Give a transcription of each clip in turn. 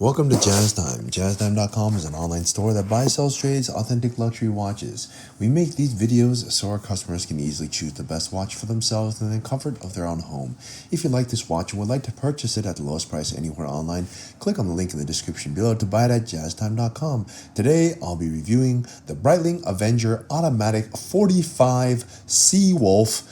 Welcome to Jazz Time. JazzTime.com is an online store that buys, sells, trades authentic luxury watches. We make these videos so our customers can easily choose the best watch for themselves in the comfort of their own home. If you like this watch and would like to purchase it at the lowest price anywhere online, click on the link in the description below to buy it at JazzTime.com. Today, I'll be reviewing the Breitling Avenger Automatic 45 Seawolf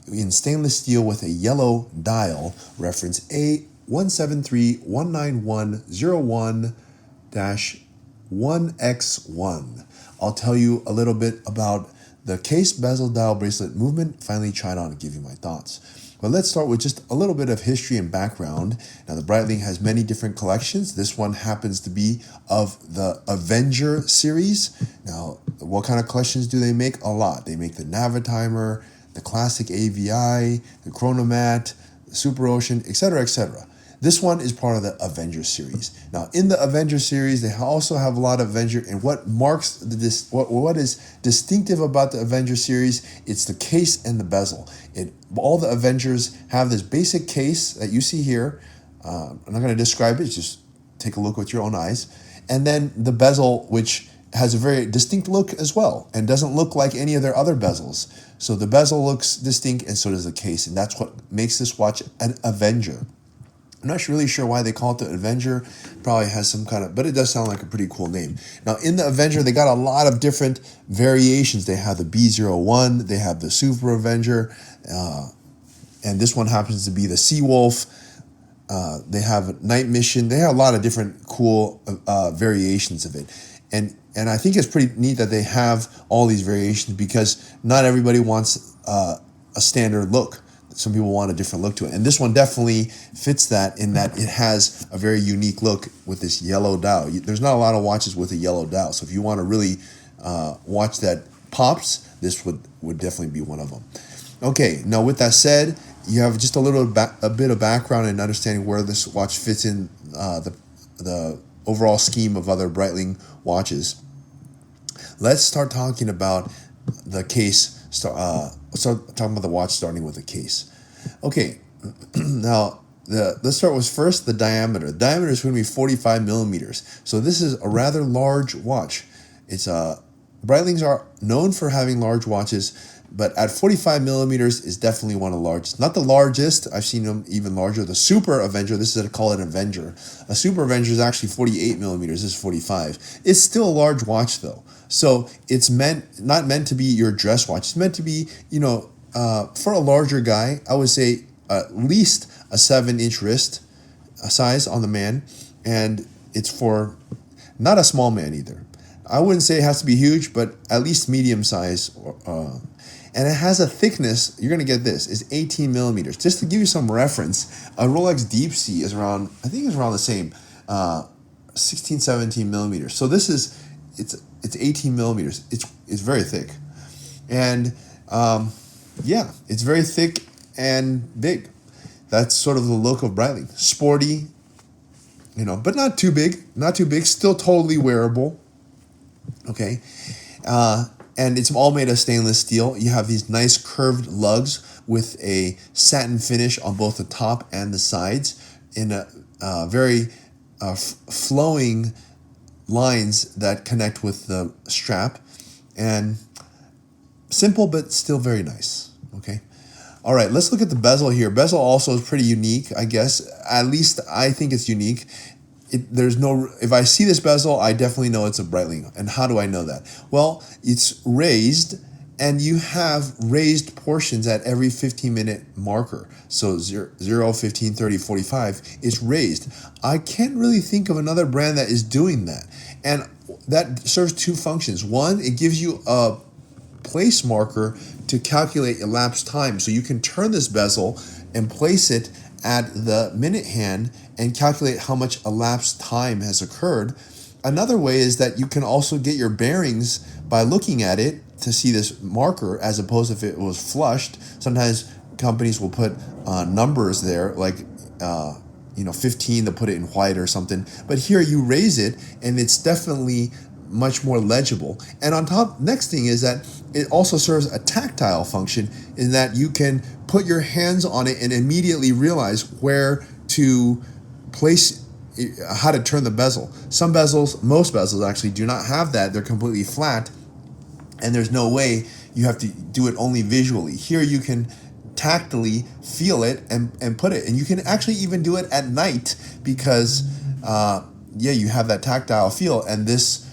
in stainless steel with a yellow dial, reference A17319101-1X1. I'll tell you a little bit about the case bezel dial bracelet movement, finally try it on and give you my thoughts. But let's start with just a little bit of history and background. Now, the Breitling has many different collections. This one happens to be of the Avenger series. Now, what kind of collections do they make? A lot. They make the Navitimer, the classic AVI, the Chronomat, the Super Ocean, etc., etc. This one is part of the Avenger series. Now, in the Avenger series, they also have a lot of Avenger, and what marks what is distinctive about the Avenger series, it's the case and the bezel. All the Avengers have this basic case that you see here. I'm not going to describe it, just take a look with your own eyes. And then the bezel, which has a very distinct look as well and doesn't look like any of their other bezels. So the bezel looks distinct and so does the case, and that's what makes this watch an Avenger. I'm not really sure why they call it the Avenger. Probably has some kind of, but it does sound like a pretty cool name. Now, in the Avenger, they got a lot of different variations. They have the B01, they have the Super Avenger, and this one happens to be the Seawolf. They have Night Mission. They have a lot of different cool variations of it. And I think it's pretty neat that they have all these variations because not everybody wants a standard look. Some people want a different look to it. And this one definitely fits that in that it has a very unique look with this yellow dial. There's not a lot of watches with a yellow dial. So if you want to really watch that pops, this would definitely be one of them. Okay, now with that said, you have just a bit of background and understanding where this watch fits in the overall scheme of other Breitling watches. Let's start talking about the case. Start talking about the watch, starting with the case. Okay, now let's start with first the diameter. The diameter is going to be 45 millimeters. So this is a rather large watch. Breitlings are known for having large watches, but at 45 millimeters is definitely one of the largest. Not the largest. I've seen them even larger. The Super Avenger, this is call it an Avenger. A Super Avenger is actually 48 millimeters. This is 45. It's still a large watch though. So it's not meant to be your dress watch. It's meant to be, for a larger guy, I would say at least a 7-inch wrist size on the man. And it's for not a small man either. I wouldn't say it has to be huge, but at least medium size. And it has a thickness, you're going to get this, is 18 millimeters. Just to give you some reference, a Rolex Deep Sea is around, I think it's around the same, 16, 17 millimeters. So this is, it's 18 millimeters. It's very thick. And yeah, it's very thick and big. That's sort of the look of Breitling. Sporty, but not too big, still totally wearable. Okay. And it's all made of stainless steel. You have these nice curved lugs with a satin finish on both the top and the sides in a very flowing lines that connect with the strap. And simple, but still very nice. Okay. All right, let's look at the bezel here. Bezel also is pretty unique, I guess. At least I think it's unique. If I see this bezel, I definitely know it's a Breitling. And how do I know that? Well, it's raised, and you have raised portions at every 15-minute marker. So 0, 15, 30, 45 is raised. I can't really think of another brand that is doing that. And that serves two functions. One, it gives you a place marker to calculate elapsed time. So you can turn this bezel and place it at the minute hand and calculate how much elapsed time has occurred. Another way is that you can also get your bearings by looking at it to see this marker, as opposed if it was flushed. Sometimes companies will put numbers there, like 15 to put it in white or something. But here you raise it, and it's definitely much more legible. And on top, next thing is that it also serves a tactile function in that you can put your hands on it and immediately realize where to place how to turn the bezel. Some bezels, most bezels actually do not have that. They're completely flat, and there's no way. You have to do it only visually. Here you can tactily feel it and put it, and you can actually even do it at night because you have that tactile feel, and this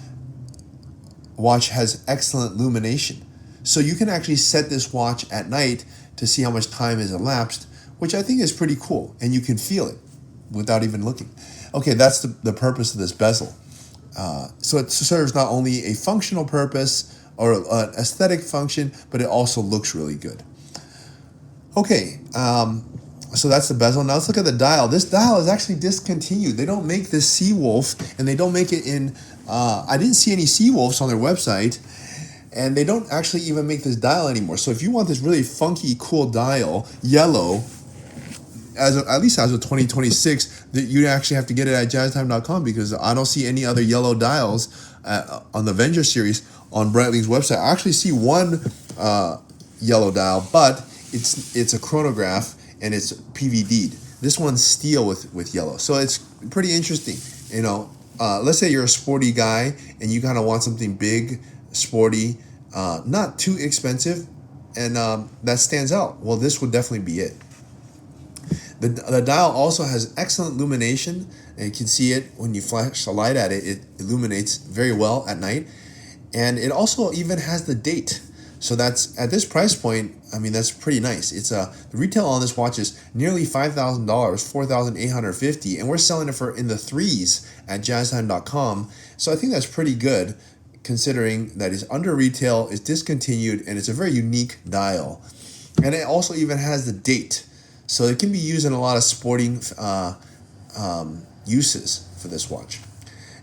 watch has excellent illumination. So you can actually set this watch at night to see how much time has elapsed, which I think is pretty cool, and you can feel it without even looking. Okay, that's the purpose of this bezel. So it serves not only a functional purpose or an aesthetic function, but it also looks really good. Okay, so that's the bezel. Now let's look at the dial. This dial is actually discontinued. They don't make this Seawolf, and they don't make it in, I didn't see any Seawolves on their website, and they don't actually even make this dial anymore. So if you want this really funky, cool dial, yellow, at least as of 2026, that you actually have to get it at jazztime.com, because I don't see any other yellow dials on the Avenger series on Breitling's website. I actually see one yellow dial, but it's a chronograph and it's PVD'd. This one's steel with yellow, so it's pretty interesting. You know, let's say you're a sporty guy and you kind of want something big, sporty, not too expensive, and that stands out. Well, this would definitely be it. The dial also has excellent illumination, and you can see it when you flash a light at it. It illuminates very well at night, and it also even has the date. So that's, at this price point, I mean, that's pretty nice. It's the retail on this watch is nearly $5,000, $4,850, and we're selling it for in the threes at jazztime.com. So I think that's pretty good, considering that it's under retail, it's discontinued, and it's a very unique dial. And it also even has the date. So it can be used in a lot of sporting uses for this watch.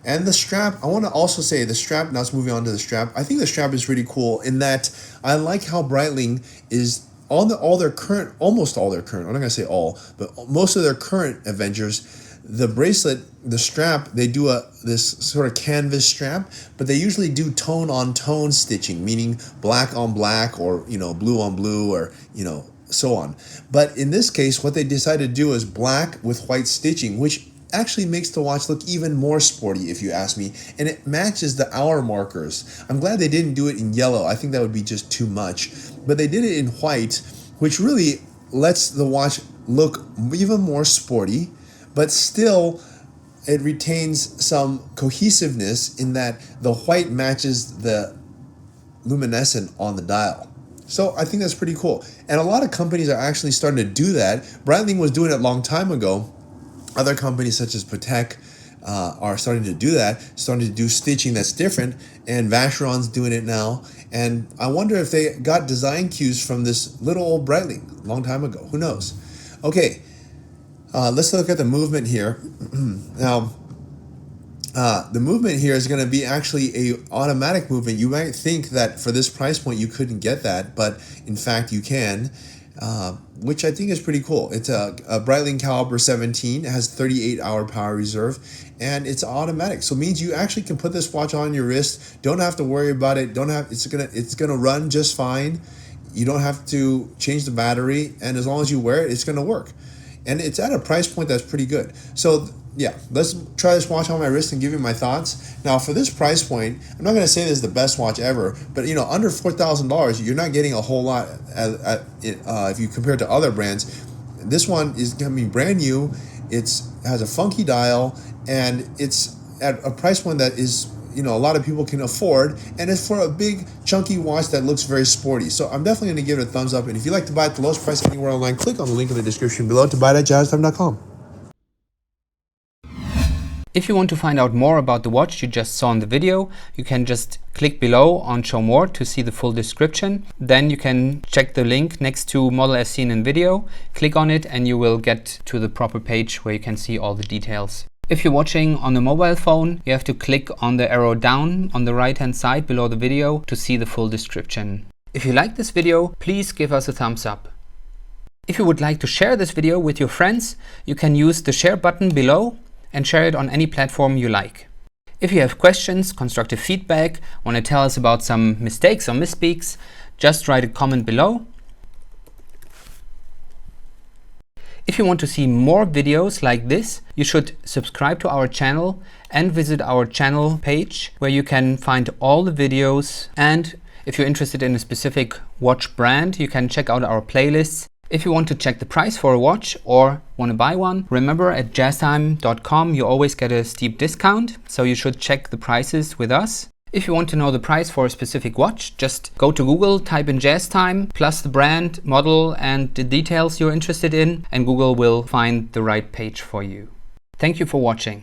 And the strap, I want to also say the strap, now let's move on to the strap. I think the strap is pretty cool in that I like how Breitling is almost all their current, I'm not going to say all, but most of their current Avengers, the bracelet, the strap, they do this sort of canvas strap, but they usually do tone on tone stitching, meaning black on black, or, you know, blue on blue, or, you know, so on. But in this case, what they decided to do is black with white stitching, which actually makes the watch look even more sporty, if you ask me, and it matches the hour markers. I'm glad they didn't do it in yellow. I think that would be just too much, but they did it in white, which really lets the watch look even more sporty, but still it retains some cohesiveness in that the white matches the luminescent on the dial. So I think that's pretty cool. And a lot of companies are actually starting to do that. Breitling was doing it a long time ago. Other companies such as Patek are starting to do that, starting to do stitching that's different, and Vacheron's doing it now. And I wonder if they got design cues from this little old Breitling a long time ago. Who knows? Okay, let's look at the movement here. Now, the movement here is going to be actually a automatic movement. You might think that for this price point you couldn't get that, but in fact you can, which I think is pretty cool. It's a Breitling caliber 17. It has 38-hour power reserve, and it's automatic. So it means you actually can put this watch on your wrist. Don't have to worry about it. It's gonna run just fine. You don't have to change the battery, and as long as you wear it, it's gonna work. And it's at a price point that's pretty good. So yeah, let's try this watch on my wrist and give you my thoughts. Now, for this price point, I'm not going to say this is the best watch ever, but you know, under $4,000, you're not getting a whole lot if you compare it to other brands. This one is going to be brand new. It has a funky dial, and it's at a price point that is, you know, a lot of people can afford, and it's for a big chunky watch that looks very sporty. So I'm definitely going to give it a thumbs up. And if you'd like to buy it at the lowest price anywhere online, click on the link in the description below to buy it at jazztime.com. If you want to find out more about the watch you just saw in the video, you can just click below on Show More to see the full description. Then you can check the link next to model as seen in video, click on it, and you will get to the proper page where you can see all the details. If you're watching on a mobile phone, you have to click on the arrow down on the right hand side below the video to see the full description. If you like this video, please give us a thumbs up. If you would like to share this video with your friends, you can use the share button below and share it on any platform you like. If you have questions, constructive feedback, want to tell us about some mistakes or misspeaks, just write a comment below. If you want to see more videos like this, you should subscribe to our channel and visit our channel page where you can find all the videos. And if you're interested in a specific watch brand, you can check out our playlists. If you want to check the price for a watch or want to buy one, remember at jazztime.com you always get a steep discount, so you should check the prices with us. If you want to know the price for a specific watch, just go to Google, type in JazzTime, plus the brand, model and the details you're interested in, and Google will find the right page for you. Thank you for watching.